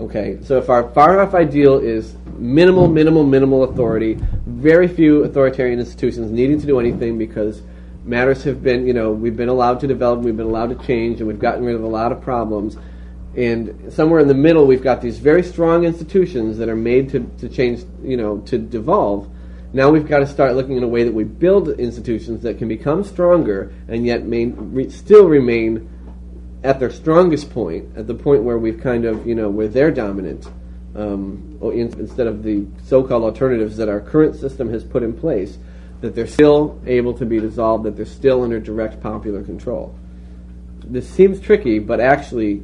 Okay, so if our far-off ideal is minimal authority, very few authoritarian institutions needing to do anything because matters have been, we've been allowed to develop, we've been allowed to change, and we've gotten rid of a lot of problems. And somewhere in the middle, we've got these very strong institutions that are made to change, to devolve. Now we've got to start looking in a way that we build institutions that can become stronger and yet still remain at their strongest point, at the point where we've kind of, where they're dominant, instead of the so-called alternatives that our current system has put in place, that they're still able to be dissolved, that they're still under direct popular control. This seems tricky, but actually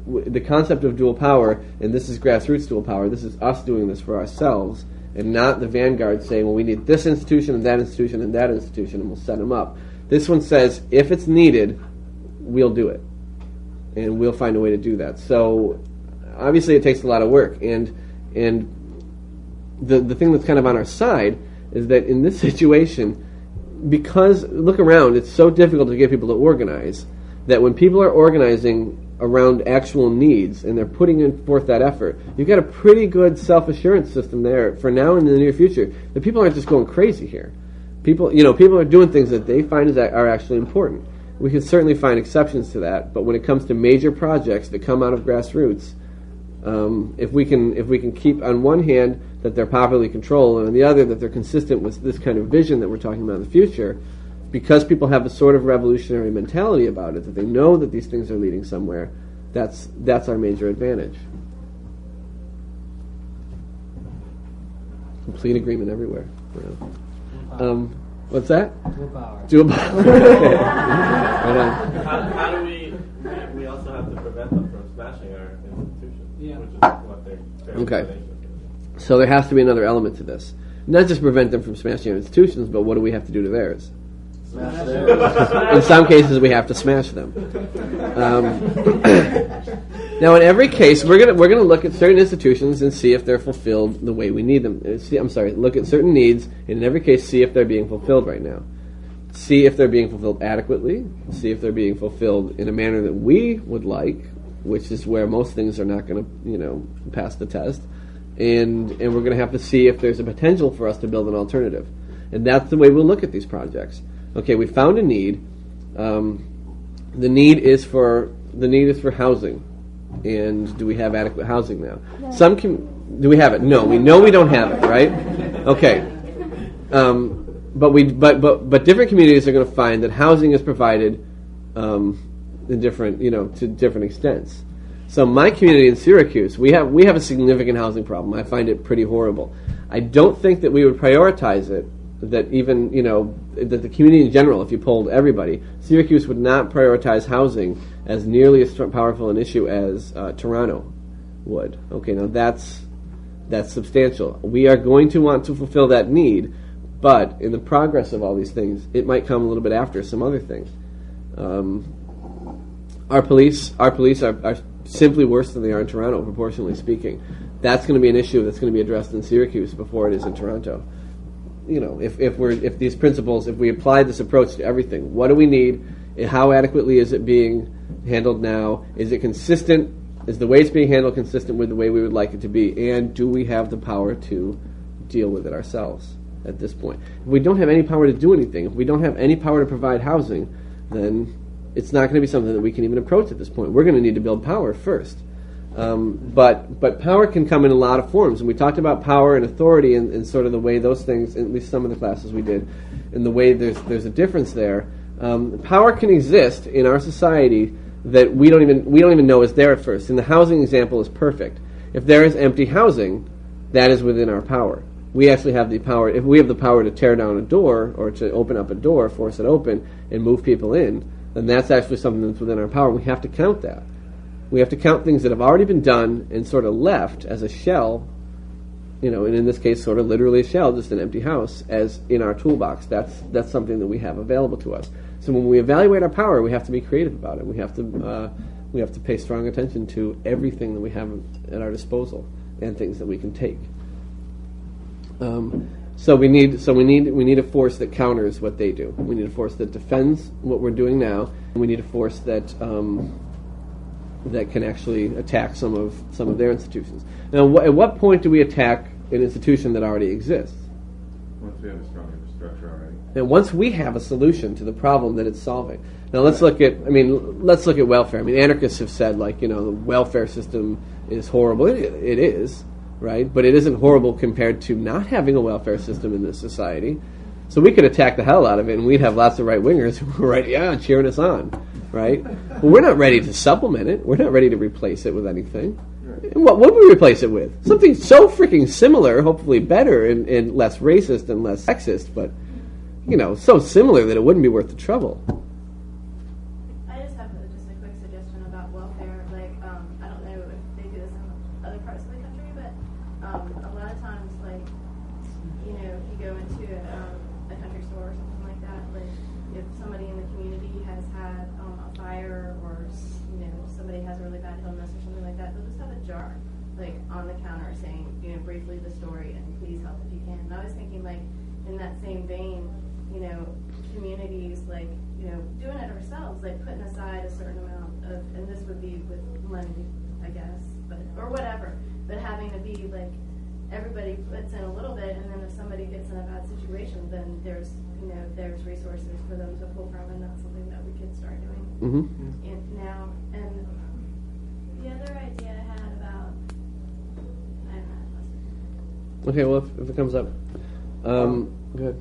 the concept of dual power, and this is grassroots dual power, this is us doing this for ourselves, and not the vanguard saying, well, we need this institution and that institution and that institution, and we'll set them up. This one says, if it's needed, we'll do it. And we'll find a way to do that. So, obviously it takes a lot of work. And the thing that's kind of on our side is that in this situation, because, look around, it's so difficult to get people to organize, that when people are organizing around actual needs and they're putting forth that effort, you've got a pretty good self-assurance system there for now and in the near future. The people aren't just going crazy here. People are doing things that they find are actually important. We can certainly find exceptions to that, but when it comes to major projects that come out of grassroots, if we can keep on one hand that they're popularly controlled, and on the other that they're consistent with this kind of vision that we're talking about in the future, because people have a sort of revolutionary mentality about it, that they know that these things are leading somewhere, that's our major advantage. Complete agreement everywhere. What's that? Dual power. Dual power. Okay. Right on. How do we also have to prevent them from smashing our institutions, Yeah. which is what they're Okay. So there has to be another element to this. Not just prevent them from smashing our institutions, but what do we have to do to theirs? Smash theirs. In some cases, we have to smash them. Now, in every case, we're gonna look at certain institutions and see if they're fulfilled the way we need them. Look at certain needs, and in every case, see if they're being fulfilled right now. See if they're being fulfilled adequately. See if they're being fulfilled in a manner that we would like, which is where most things are not going to, pass the test. And we're going to have to see if there's a potential for us to build an alternative. And that's the way we'll look at these projects. Okay, we found a need. The need is for housing. And do we have adequate housing now? No. Do we have it? No, we know we don't have it, right? Okay. But different communities are going to find that housing is provided in different, to different extents. So my community in Syracuse, we have a significant housing problem. I find it pretty horrible. I don't think that we would prioritize it. That even that the community in general, if you polled everybody, Syracuse would not prioritize housing as nearly as powerful an issue as Toronto would. Okay, now that's substantial. We are going to want to fulfill that need, but in the progress of all these things, it might come a little bit after some other things. Our police are simply worse than they are in Toronto, proportionally speaking. That's going to be an issue that's going to be addressed in Syracuse before it is in Toronto. If these principles, if we apply this approach to everything, what do we need? How adequately is it being handled now? Is it consistent? Is the way it's being handled consistent with the way we would like it to be? And do we have the power to deal with it ourselves at this point? If we don't have any power to do anything, if we don't have any power to provide housing, then it's not going to be something that we can even approach at this point. We're going to need to build power first. But power can come in a lot of forms, and we talked about power and authority and sort of the way those things, at least some of the classes we did, and the way there's a difference there. Power can exist in our society that we don't even know is there at first. And the housing example is perfect. If there is empty housing, that is within our power. We actually have the power. If we have the power to tear down a door or to open up a door, force it open, and move people in, then that's actually something that's within our power. We have to count that. We have to count things that have already been done and sort of left as a shell, and in this case, sort of literally a shell, just an empty house, as in our toolbox. That's something that we have available to us. So when we evaluate our power, we have to be creative about it. We have to pay strong attention to everything that we have at our disposal and things that we can take. So we need a force that counters what they do. We need a force that defends what we're doing now. And we need a force that that can actually attack some of their institutions. Now, at what point do we attack an institution that already exists? Once we have a strong infrastructure already. And once we have a solution to the problem that it's solving. Now let's look at welfare. I mean, anarchists have said, like, the welfare system is horrible. It is, right? But it isn't horrible compared to not having a welfare system in this society. So we could attack the hell out of it, and we'd have lots of right-wingers who were cheering us on, right? But we're not ready to supplement it. We're not ready to replace it with anything. And what would we replace it with? Something so freaking similar, hopefully better and less racist and less sexist, but, so similar that it wouldn't be worth the trouble. I just have just a quick suggestion about welfare. Like, I don't know if they do this in other parts of the country, but a lot of times, like, if you go into a country store or something like that, like, if somebody in the community has had a fire or, somebody has a really bad illness or something like that, they'll just have a jar, like, on the counter saying, briefly the story and please help if you can. And I was thinking, like, in that same vein, communities, like, doing it ourselves, like putting aside a certain amount of, and this would be with money, I guess, or whatever, but having to be like, everybody puts in a little bit, and then if somebody gets in a bad situation, then there's resources for them to pull from, and that's something that we could start doing now. And the other idea I had about, I don't know. Okay, well, if it comes up, go ahead.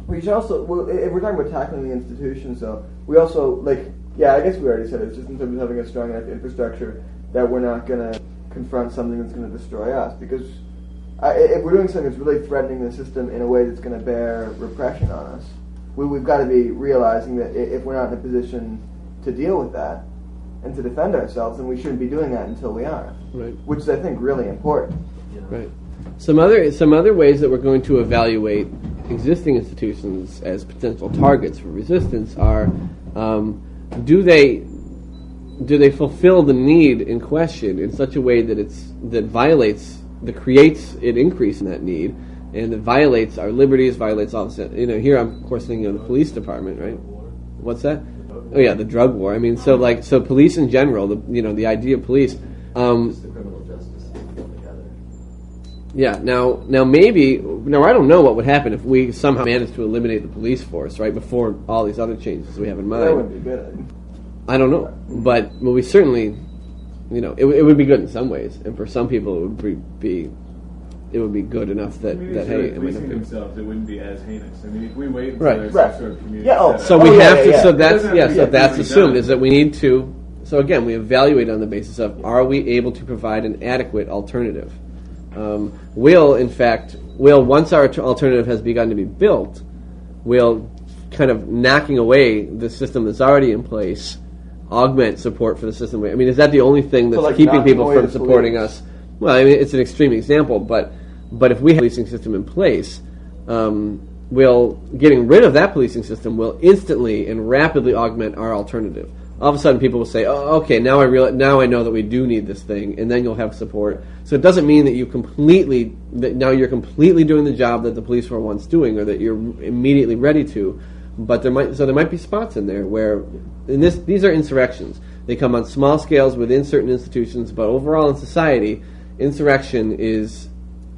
We should also, if we're talking about tackling the institutions, though, we also, I guess we already said it, it's just in terms of having a strong enough infrastructure that we're not going to confront something that's going to destroy us. Because if we're doing something that's really threatening the system in a way that's going to bear repression on us, we've got to be realizing that if we're not in a position to deal with that and to defend ourselves, then we shouldn't be doing that until we are. Right. Which is, I think, really important. Right. Some other ways that we're going to evaluate existing institutions as potential targets for resistance are, do they fulfill the need in question in such a way that creates an increase in that need, and that violates our liberties, violates all this. Here I'm of course thinking of the police department, right? What's that? Oh yeah, the drug war. I mean, so police in general, the idea of police. Just the criminal justice system together. Yeah. Now I don't know what would happen if we somehow managed to eliminate the police force right before all these other changes we have in mind. That wouldn't be good. I don't know, but we certainly, it would be good in some ways, and for some people it would be good enough that hey, policing themselves, it wouldn't be as heinous. I mean, if we wait until Right. there's some sort of community, So that's really assumed done. is that we need to. So again, we evaluate on the basis of, are we able to provide an adequate alternative? Once our alternative has begun to be built, will kind of knocking away the system that's already in place augment support for the system? I mean, is that the only thing that's keeping people from supporting us? Well, I mean, it's an extreme example, but if we have a policing system in place, getting rid of that policing system will instantly and rapidly augment our alternative. All of a sudden, people will say, "Oh, okay, now I know that we do need this thing," and then you'll have support. So it doesn't mean that you're completely doing the job that the police were once doing, or that you're immediately ready to. But there might be spots in there where, these are insurrections. They come on small scales within certain institutions, but overall in society, insurrection is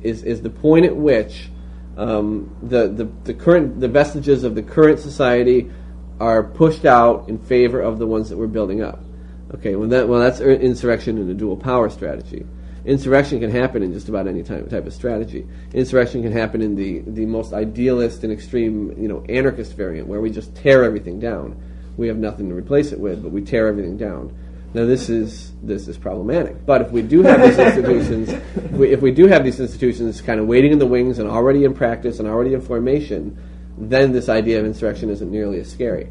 the point at which the vestiges of the current society are pushed out in favor of the ones that we're building up. Okay, that's insurrection in a dual power strategy. Insurrection can happen in just about any type of strategy. Insurrection can happen in the most idealist and extreme, anarchist variant, where we just tear everything down. We have nothing to replace it with, but we tear everything down. Now this is problematic. But if we do have these institutions, if we do have these institutions kind of waiting in the wings and already in practice and already in formation, then this idea of insurrection isn't nearly as scary.